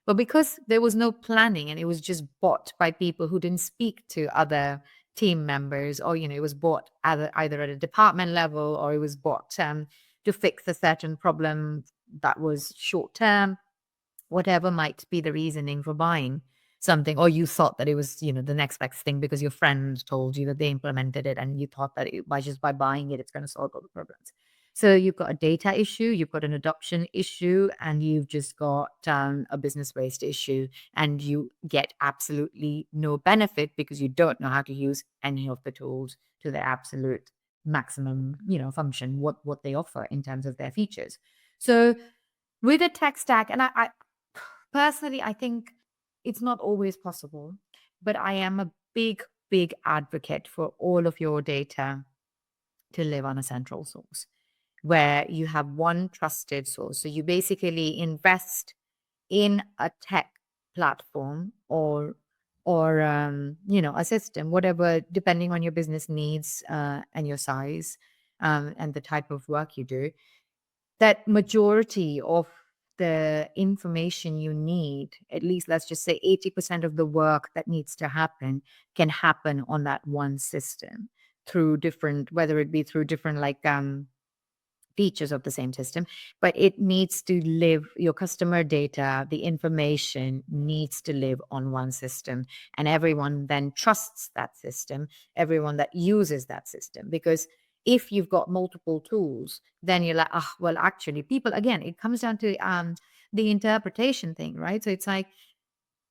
But because there was no planning and it was just bought by people who didn't speak to other team members, or, it was bought either at a department level or it was bought to fix a certain problem that was short term, whatever might be the reasoning for buying something, or you thought that it was, the next best thing because your friend told you that they implemented it and you thought that by buying it, it's going to solve all the problems. So you've got a data issue, you've got an adoption issue, and you've just got a business waste issue, and you get absolutely no benefit because you don't know how to use any of the tools to their absolute maximum, function, what they offer in terms of their features. So with a tech stack, and I personally, I think it's not always possible, but I am a big, big advocate for all of your data to live on a central source where you have one trusted source. So you basically invest in a tech platform or a system, whatever, depending on your business needs and your size and the type of work you do, that majority of the information you need, at least let's just say 80% of the work that needs to happen can happen on that one system through different, whether it be through different features of the same system, but it needs to live, your customer data, the information needs to live on one system. And everyone then trusts that system, everyone that uses that system. Because if you've got multiple tools, then you're like, oh, well, actually, people, again, it comes down to the interpretation thing, right? So it's like,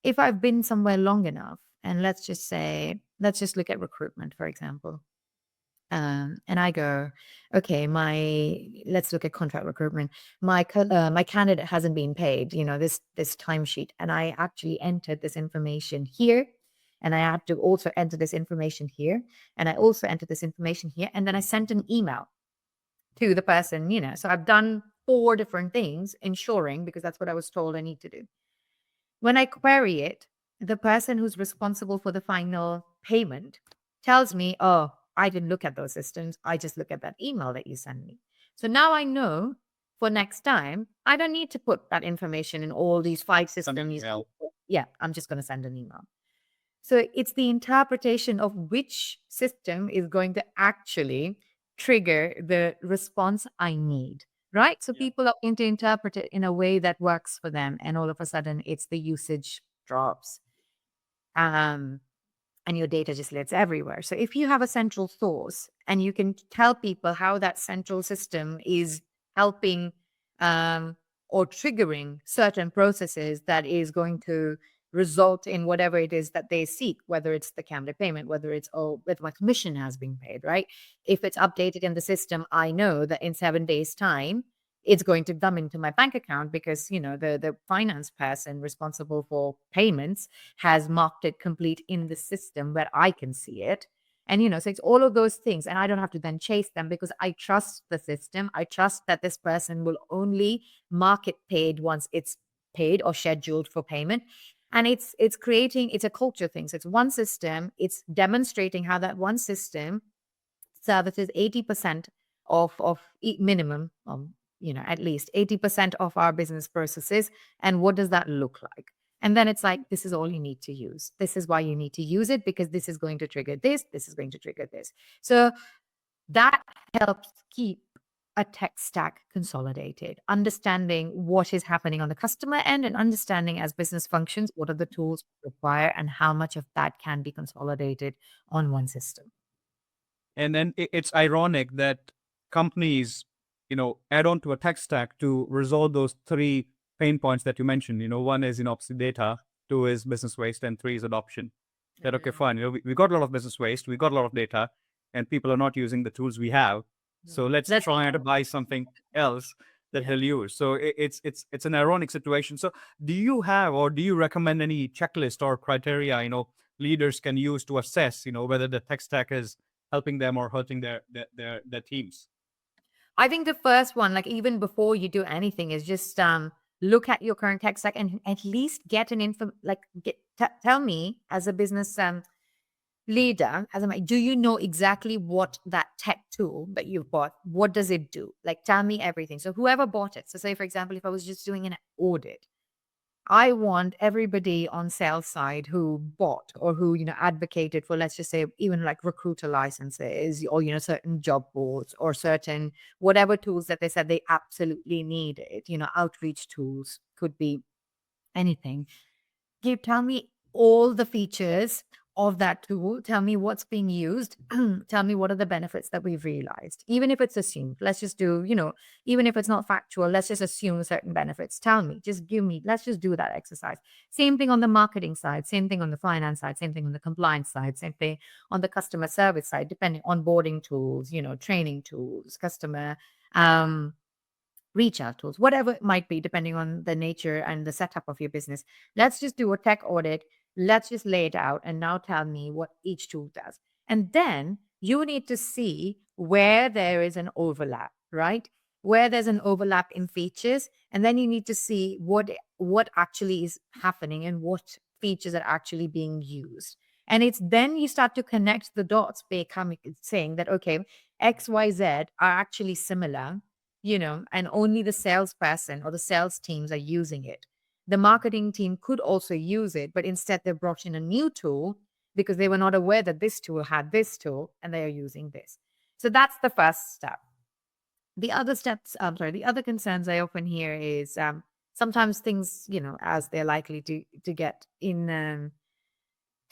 if I've been somewhere long enough, and let's just look at recruitment, for example. And I go, okay, let's look at contract recruitment. My candidate hasn't been paid, this timesheet, and I actually entered this information here, and I had to also enter this information here, and I also entered this information here, and then I sent an email to the person, So I've done 4 different things, ensuring, because that's what I was told I need to do. When I query it, the person who's responsible for the final payment tells me, oh, I didn't look at those systems. I just look at that email that you sent me. So now I know for next time, I don't need to put that information in all these 5 systems. Yeah, I'm just going to send an email. So it's the interpretation of which system is going to actually trigger the response I need. Right. So people are going to interpret it in a way that works for them. And all of a sudden it's the usage drops. And your data just lives everywhere. So if you have a central source and you can tell people how that central system is helping or triggering certain processes that is going to result in whatever it is that they seek, whether it's the candidate payment, whether it's, whether my commission has been paid, right? If it's updated in the system, I know that in 7 days' time, it's going to come into my bank account because, the finance person responsible for payments has marked it complete in the system where I can see it. And, so it's all of those things. And I don't have to then chase them because I trust the system. I trust that this person will only mark it paid once it's paid or scheduled for payment. And it's a culture thing. So it's one system. It's demonstrating how that one system services 80% minimum, at least 80% of our business processes. And what does that look like? And then it's like, this is all you need to use. This is why you need to use it, because this is going to trigger this. This is going to trigger this. So that helps keep a tech stack consolidated, understanding what is happening on the customer end and understanding as business functions, what are the tools required and how much of that can be consolidated on one system. And then it's ironic that companies, add on to a tech stack to resolve those three pain points that you mentioned. One is, obviously data, two is business waste, and three is adoption. That, okay, fine. We got a lot of business waste, we got a lot of data, and people are not using the tools we have. So let's try and buy something else that they'll use. So it's an ironic situation. So do you have, or do you recommend any checklist or criteria, leaders can use to assess, whether the tech stack is helping them or hurting their teams? I think the first one, like even before you do anything, is just look at your current tech stack and at least get an info. Like, tell me as a business leader, do you know exactly what that tech tool that you've bought, what does it do? Like, tell me everything. So whoever bought it. So say, for example, if I was just doing an audit, I want everybody on sales side who bought or who, advocated for, let's just say, even like recruiter licenses or, certain job boards or certain whatever tools that they said they absolutely needed, outreach tools, could be anything. Tell me all the features of that tool. Tell me what's being used. Tell me what are the benefits that we've realized. Even if it's assumed, let's just do, even if it's not factual, let's just assume certain benefits. Tell me, let's just do that exercise. Same thing on the marketing side, same thing on the finance side, same thing on the compliance side, same thing on the customer service side, depending on onboarding tools, training tools, customer, reach out tools, whatever it might be, depending on the nature and the setup of your business. Let's just do a tech audit. Let's just lay it out. And now tell me what each tool does. And then you need to see where there is an overlap, right? Where there's an overlap in features. And then you need to see what actually is happening and what features are actually being used. And it's then you start to connect the dots by saying that, okay, X, Y, Z are actually similar, and only the salesperson or the sales teams are using it. The marketing team could also use it, but instead they brought in a new tool because they were not aware that this tool had this tool and they are using this. So that's the first step. The other concerns I often hear is sometimes things, as they're likely to get in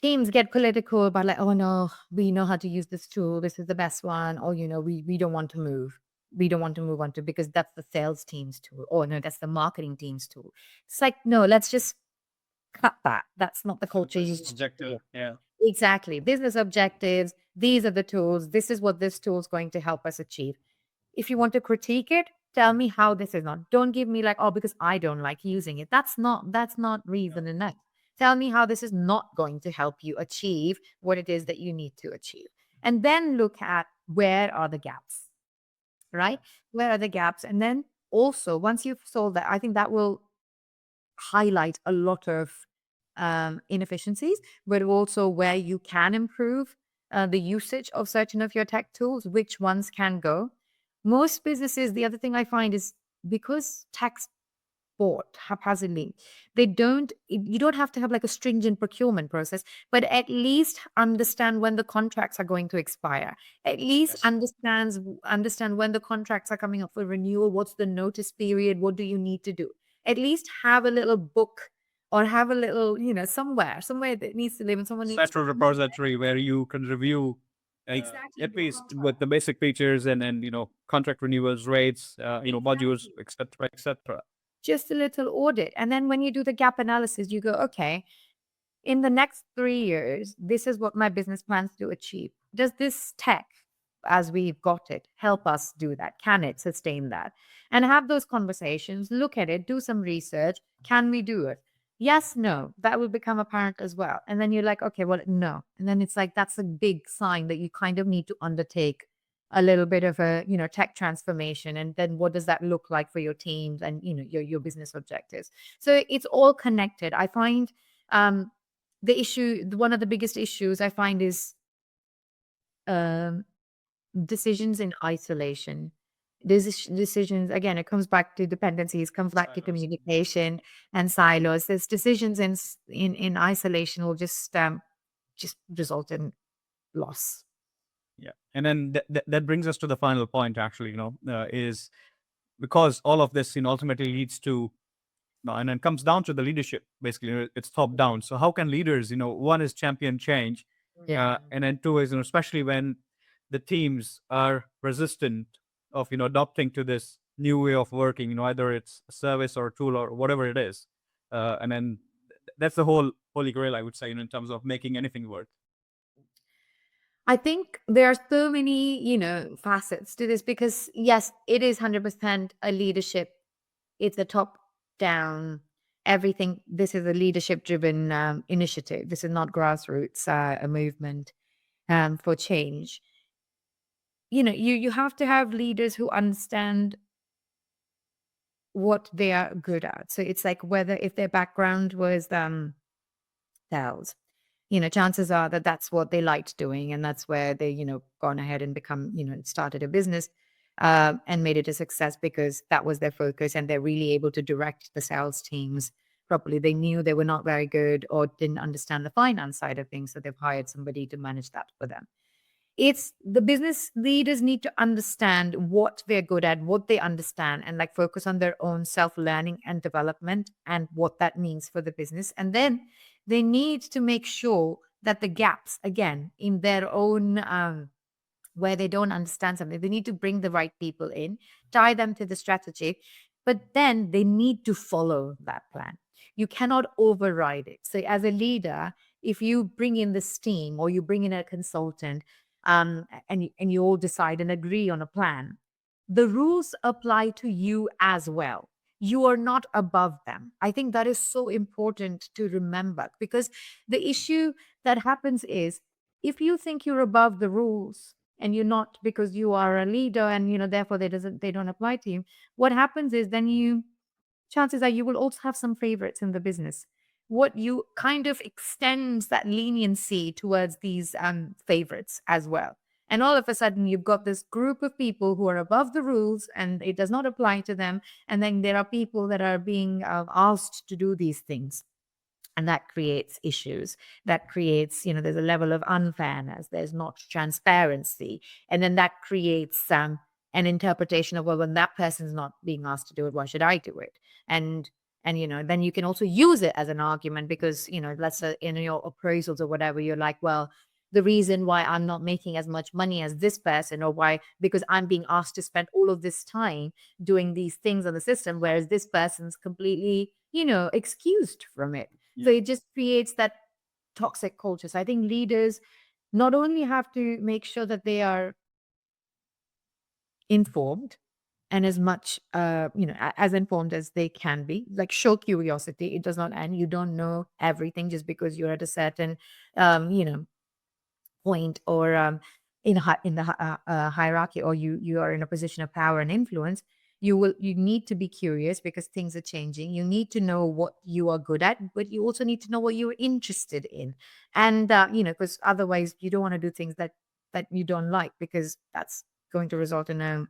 teams get political about like, oh no, we know how to use this tool. This is the best one. Or, we don't want to move. We don't want to move on to because that's the sales team's tool. Or no, that's the marketing team's tool. It's like, no, let's just cut that. That's not the culture. Objective. Yeah. Exactly. Business objectives. These are the tools. This is what this tool is going to help us achieve. If you want to critique it, tell me how this is not. Don't give me like, oh, because I don't like using it. That's not reason enough. Tell me how this is not going to help you achieve what it is that you need to achieve. And then look at where are the gaps, right? Where are the gaps? And then also, once you've solved that, I think that will highlight a lot of inefficiencies, but also where you can improve the usage of certain of your tech tools, which ones can go. Most businesses, the other thing I find is because tech's bought haphazardly, you don't have to have like a stringent procurement process, but at least understand when the contracts are going to expire. At least understand when the contracts are coming up for renewal. What's the notice period? What do you need to do? At least have a little book or have a little, somewhere that needs to live and someone needs Central repository where you can review at least with the basic features and contract renewals, rates, modules, etc. Just a little audit. And then when you do the gap analysis, you go, okay, in the next 3 years, this is what my business plans to achieve. Does this tech as we've got it. Help us do that. Can it sustain that? And have those conversations, look at it, do some research. Can we do it? Yes, no, that will become apparent as well. And then you're like, okay, well, no. And then it's like, that's a big sign that you kind of need to undertake a little bit of a, tech transformation. And then what does that look like for your teams and, your business objectives? So it's all connected. I find one of the biggest issues I find is um, decisions in isolation. Decisions, again, it comes back to dependencies, comes back to Silos. communication and silos. There's decisions in isolation will just result in loss. Yeah. And then that brings us to the final point, actually, is because all of this, ultimately leads to, and then comes down to the leadership, basically, it's top down. So how can leaders, one is champion change, Yeah. and then two is, especially when the teams are resistant of, adopting to this new way of working, either it's a service or a tool or whatever it is. And then that's the whole holy grail, I would say, in terms of making anything work. I think there are so many, facets to this because yes, it is 100% a leadership. It's a top down everything. This is a leadership driven initiative. This is not grassroots, a movement for change. You have to have leaders who understand what they are good at. So it's like whether if their background was sales, chances are that that's what they liked doing, and that's where they, gone ahead and become, started a business and made it a success because that was their focus, and they're really able to direct the sales teams properly. They knew they were not very good or didn't understand the finance side of things, so they've hired somebody to manage that for them. It's the business leaders need to understand what they're good at, what they understand, and like focus on their own self learning and development and what that means for the business. And then they need to make sure that the gaps, again, in their own, where they don't understand something, they need to bring the right people in, tie them to the strategy, but then they need to follow that plan. You cannot override it. So, as a leader, if you bring in this team or you bring in a consultant, and you all decide and agree on a plan, the rules apply to you as well. You are not above them. I think that is so important to remember because the issue that happens is if you think you're above the rules and you're not because you are a leader and therefore they don't apply to you, what happens is then chances are you will also have some favorites in the business. What you kind of extends that leniency towards these favorites as well. And all of a sudden, you've got this group of people who are above the rules and it does not apply to them. And then there are people that are being asked to do these things. And that creates issues. That creates, there's a level of unfairness. There's not transparency. And then that creates an interpretation of, well, when that person's not being asked to do it, why should I do it? And then you can also use it as an argument because, let's say in your appraisals or whatever, you're like, well, the reason why I'm not making as much money as this person or why, because I'm being asked to spend all of this time doing these things on the system, whereas this person's completely, excused from it. Yeah. So it just creates that toxic culture. So I think leaders not only have to make sure that they are informed and as much, as informed as they can be, like show curiosity. It does not end. You don't know everything just because you're at a certain, point or in the hierarchy or you are in a position of power and influence. You need to be curious because things are changing. You need to know what you are good at, but you also need to know what you're interested in. And because otherwise you don't want to do things that you don't like because that's going to result in a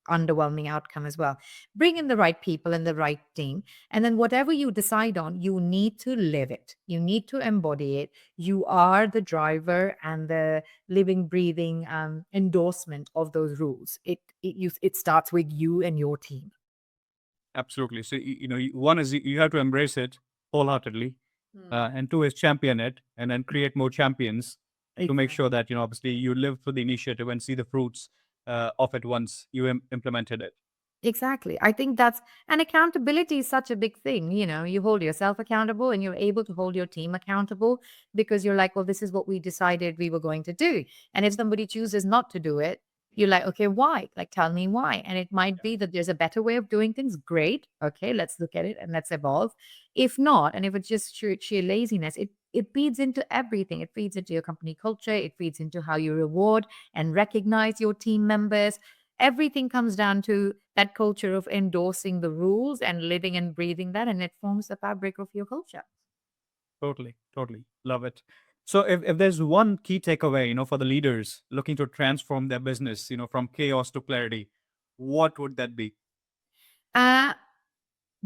underwhelming outcome as well. Bring in the right people and the right team. And then whatever you decide on, you need to live it. You need to embody it. You are the driver and the living, breathing endorsement of those rules. It starts with you and your team. Absolutely. So, one is you have to embrace it wholeheartedly, and two is champion it, and then create more champions to make sure that obviously you live through the initiative and see the fruits of it once you implemented it. Exactly. I think and accountability is such a big thing. You hold yourself accountable and you're able to hold your team accountable because you're like, well, this is what we decided we were going to do. And if somebody chooses not to do it, you're like, okay, why? Like, tell me why. And it might be that there's a better way of doing things. Great. Okay, let's look at it and let's evolve. If not, and if it's just sheer laziness, it feeds into everything. It feeds into your company culture. It feeds into how you reward and recognize your team members. Everything comes down to that culture of endorsing the rules and living and breathing that, and it forms the fabric of your culture. Totally, totally. Love it. So if there's one key takeaway, for the leaders looking to transform their business, from chaos to clarity, what would that be? Uh,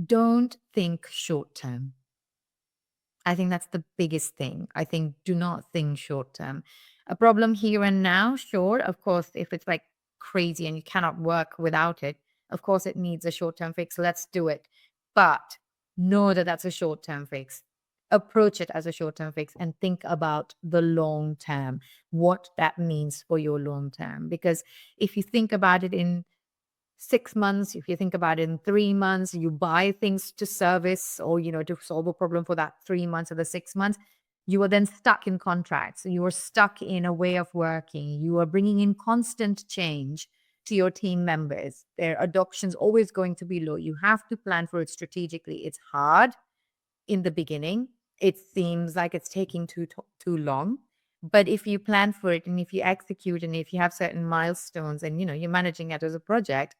don't think short term. I think that's the biggest thing. I think do not think short term. A problem here and now, sure. Of course, if it's like crazy and you cannot work without it, of course it needs a short term fix. Let's do it. But know that that's a short term fix. Approach it as a short term fix and think about the long term, what that means for your long term. Because if you think about it in 6 months, if you think about it in 3 months, you buy things to service or, to solve a problem for that 3 months or the 6 months, you are then stuck in contracts. You are stuck in a way of working. You are bringing in constant change to your team members. Their adoption's always going to be low. You have to plan for it strategically. It's hard in the beginning. It seems like it's taking too long. But if you plan for it and if you execute and if you have certain milestones and you're managing it as a project,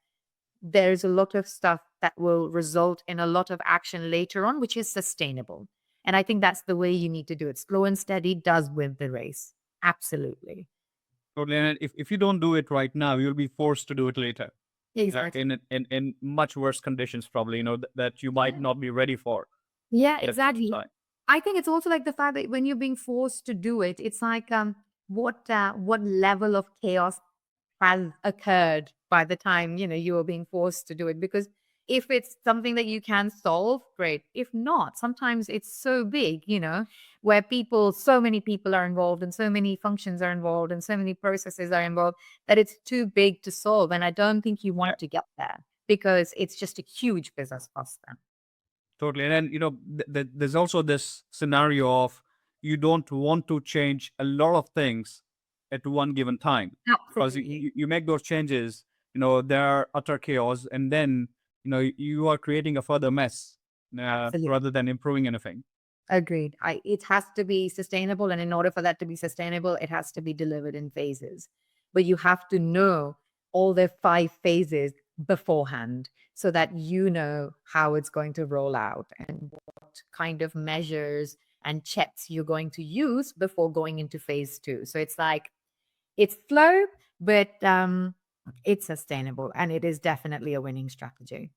there's a lot of stuff that will result in a lot of action later on, which is sustainable. And I think that's the way you need to do it. Slow and steady does win the race. Absolutely. Totally. And if you don't do it right now, you'll be forced to do it later. Exactly. In much worse conditions, probably, that you might not be ready for Yeah, at that point in exactly. time. I think it's also like the fact that when you're being forced to do it, it's like what level of chaos has occurred by the time you are being forced to do it. Because if it's something that you can solve, great. If not, sometimes it's so big, where so many people are involved and so many functions are involved and so many processes are involved that it's too big to solve. And I don't think you Yeah, want to get there because it's just a huge business cost then. totally. And then, there's also this scenario of you don't want to change a lot of things at one given time, because Absolutely. you make those changes, they're utter chaos, and then, you are creating a further mess, Absolutely. rather than improving anything. Agreed. It has to be sustainable. And in order for that to be sustainable, it has to be delivered in phases. But you have to know all the 5 phases beforehand so that you know how it's going to roll out and what kind of measures and checks you're going to use before going into phase two. So it's like it's slow, but it's sustainable and it is definitely a winning strategy.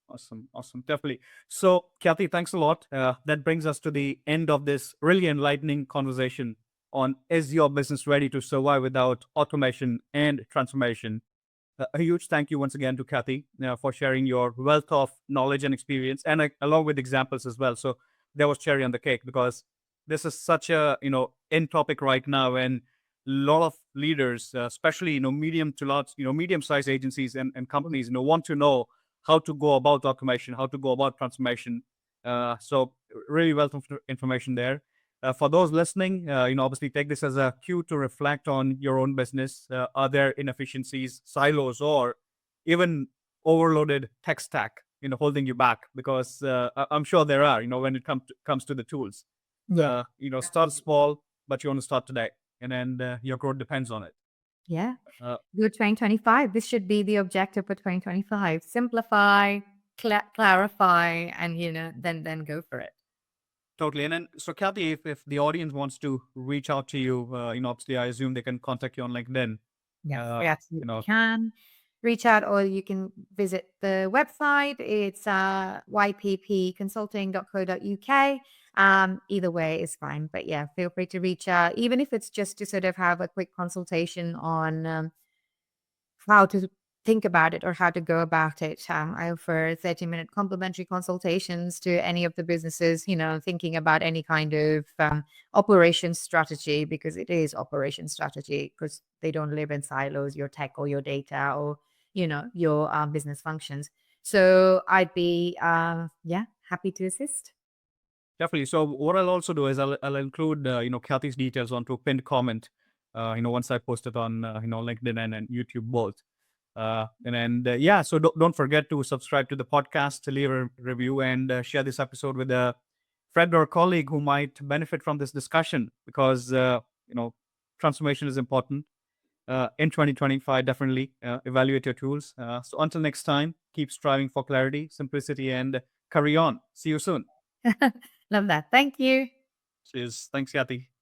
Awesome, awesome, definitely. So, Khyati, thanks a lot. That brings us to the end of this really enlightening conversation on is your business ready to survive without automation and transformation? A huge thank you once again to Khyati for sharing your wealth of knowledge and experience, and along with examples as well. So there was cherry on the cake, because this is such a in topic right now, and a lot of leaders, especially medium to large, medium sized agencies and companies, want to know how to go about automation, how to go about transformation. So really wealth of information there. For those listening, obviously take this as a cue to reflect on your own business. Are there inefficiencies, silos, or even overloaded tech stack, holding you back? Because I'm sure there are, when it comes to the tools. Yeah. Start small, but you want to start today, and then your growth depends on it. Yeah. Uh, Do 2025. This should be the objective for 2025. Simplify, clarify, and then go for it. Totally. And then, so Kathy, if the audience wants to reach out to you, obviously, I assume they can contact you on LinkedIn. Yes, Uh, we you absolutely know, can. Reach out or you can visit the website. It's yppconsulting.co.uk. Either way is fine. But yeah, feel free to reach out, even if it's just to sort of have a quick consultation on how to think about it or how to go about it. I offer 30-minute complimentary consultations to any of the businesses, thinking about any kind of operation strategy, because it is operation strategy, because they don't live in silos, your tech or your data or your business functions. So I'd be happy to assist. Definitely. So what I'll also do is I'll include Khyati's details onto a pinned comment. Once I post it on LinkedIn and YouTube both. So don't forget to subscribe to the podcast, to leave a review, and share this episode with a friend or colleague who might benefit from this discussion, because transformation is important in 2025. Definitely evaluate your tools. So until next time, keep striving for clarity, simplicity, and carry on. See you soon. Love that. Thank you. Cheers. Thanks, Yati.